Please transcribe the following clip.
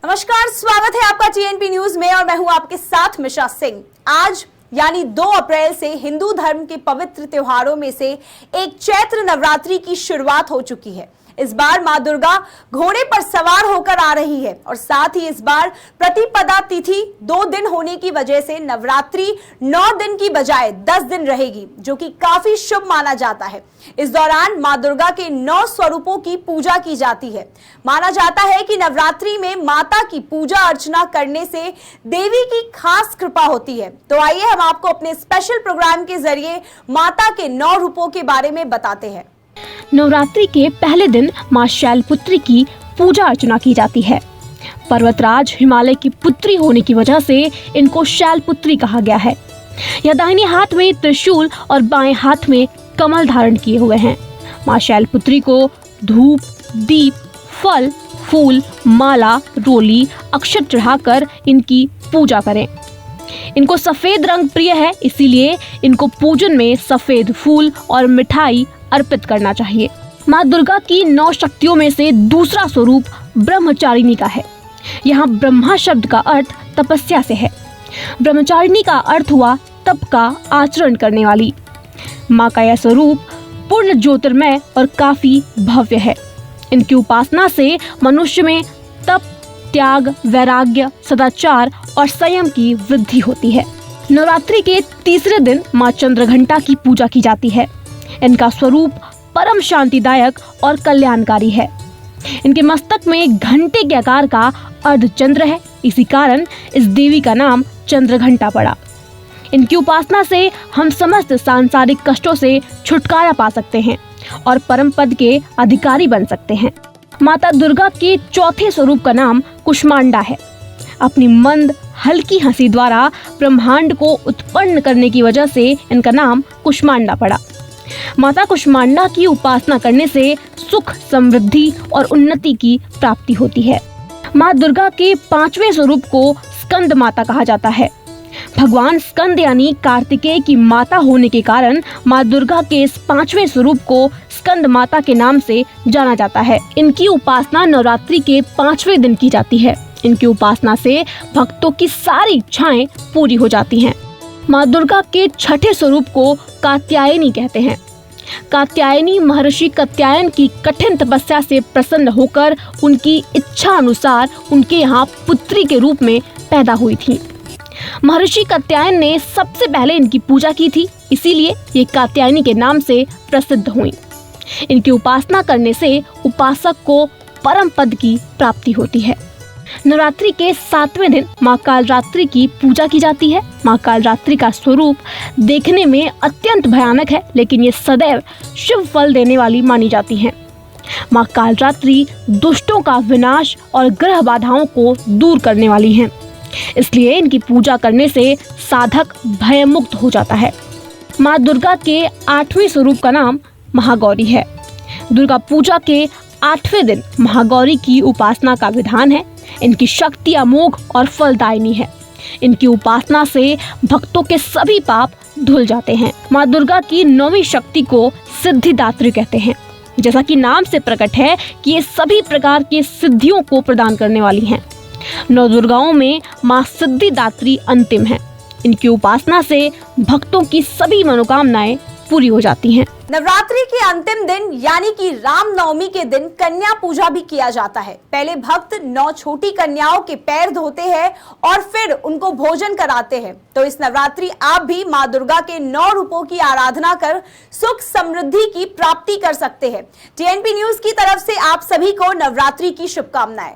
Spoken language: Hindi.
नमस्कार, स्वागत है आपका टीएनपी न्यूज में और मैं हूं आपके साथ मिशा सिंह। आज यानी 2 अप्रैल से हिंदू धर्म के पवित्र त्योहारों में से एक चैत्र नवरात्रि की शुरुआत हो चुकी है। इस बार मां दुर्गा घोड़े पर सवार होकर आ रही है और साथ ही इस बार प्रतिपदा तिथि 2 दिन होने की वजह से नवरात्रि 9 दिन की बजाय 10 दिन रहेगी, जो कि काफी शुभ माना जाता है। इस दौरान मां दुर्गा के 9 स्वरूपों की पूजा की जाती है। माना जाता है कि नवरात्रि में माता की पूजा अर्चना करने से देवी की खास कृपा होती है। तो आइए हम आपको अपने स्पेशल प्रोग्राम के जरिए माता के 9 रूपों के बारे में बताते हैं। नवरात्रि के पहले दिन मां शैलपुत्री की पूजा अर्चना की जाती है। पर्वतराज हिमालय की पुत्री होने की वजह से इनको शैलपुत्री कहा गया है। यह दाहिने हाथ में त्रिशूल और बाएं हाथ में कमल धारण किए हुए हैं। मां शैलपुत्री को धूप, दीप, फल, फूल, माला, रोली, अक्षत चढ़ाकर इनकी पूजा करें। इनको सफेद रंग प्रिय है, इसीलिए इनको पूजन में सफेद फूल और मिठाई अर्पित करना चाहिए। मां दुर्गा की 9 शक्तियों में से दूसरा स्वरूप ब्रह्मचारिणी का है। यहाँ ब्रह्मा शब्द का अर्थ तपस्या से है। ब्रह्मचारिणी का अर्थ हुआ तप का आचरण करने वाली। मां का यह स्वरूप पूर्ण ज्योतिर्मय और काफी भव्य है। इनकी उपासना से मनुष्य में तप, त्याग, वैराग्य, सदाचार और संयम की वृद्धि होती है। नवरात्रि के तीसरे दिन मां चंद्रघंटा की पूजा की जाती है। इनका स्वरूप परम शांतिदायक और कल्याणकारी है। इनके मस्तक में घंटे के आकार का अर्धचंद्र है, इसी कारण इस देवी का नाम चंद्रघंटा पड़ा। इनकी उपासना से हम समस्त सांसारिक कष्टों से छुटकारा पा सकते हैं और परम पद के अधिकारी बन सकते हैं। माता दुर्गा के चौथे स्वरूप का नाम कुष्मांडा है। अपनी मंद हल्की हंसी द्वारा ब्रह्मांड को उत्पन्न करने की वजह से इनका नाम कुष्मांडा पड़ा। माता कुष्मांडा की उपासना करने से सुख, समृद्धि और उन्नति की प्राप्ति होती है। मां दुर्गा के 5वें स्वरूप को स्कंद माता कहा जाता है। भगवान स्कंद यानी कार्तिकेय की माता होने के कारण मां दुर्गा के इस 5वें स्वरूप को स्कंद माता के नाम से जाना जाता है। इनकी उपासना नवरात्रि के 5वें दिन की जाती है। इनकी उपासना से भक्तों की सारी इच्छाएं पूरी हो जाती हैं। मां दुर्गा के 6ठे स्वरूप को कात्यायनी कहते हैं। कात्यायनी महर्षि कात्यायन की कठिन तपस्या से प्रसन्न होकर उनकी इच्छा अनुसार उनके यहाँ पुत्री के रूप में पैदा हुई थी। महर्षि कात्यायन ने सबसे पहले इनकी पूजा की थी, इसीलिए ये कात्यायनी के नाम से प्रसिद्ध हुई। इनकी उपासना करने से उपासक को परम पद की प्राप्ति होती है। नवरात्रि के 7वें दिन मां कालरात्रि की पूजा की जाती है। मां कालरात्रि का स्वरूप देखने में अत्यंत भयानक है, लेकिन ये सदैव शुभ फल देने वाली मानी जाती हैं। मां कालरात्रि दुष्टों का विनाश और ग्रह बाधाओं को दूर करने वाली हैं, इसलिए इनकी पूजा करने से साधक भयमुक्त हो जाता है। मां दुर्गा के 8वें स्वरूप का नाम महागौरी है। दुर्गा पूजा के 8वें दिन महागौरी की उपासना का विधान है। इनकी शक्ति अमोघ और फलदायिनी है। इनकी उपासना से भक्तों के सभी पाप धुल जाते हैं। मां दुर्गा की 9वीं शक्ति को सिद्धिदात्री कहते हैं। जैसा कि नाम से प्रकट है कि ये सभी प्रकार की सिद्धियों को प्रदान करने वाली हैं। 9 दुर्गाओं में मां सिद्धिदात्री अंतिम है। इनकी उपासना से भक्तों की सभी मनोकामनाएं पूरी हो जाती हैं। नवरात्रि के अंतिम दिन यानी कि रामनवमी के दिन कन्या पूजा भी किया जाता है। पहले भक्त 9 छोटी कन्याओं के पैर धोते हैं और फिर उनको भोजन कराते हैं। तो इस नवरात्रि आप भी मां दुर्गा के 9 रूपों की आराधना कर सुख समृद्धि की प्राप्ति कर सकते हैं। टीएनपी न्यूज की तरफ से आप सभी को नवरात्रि की शुभकामनाएं।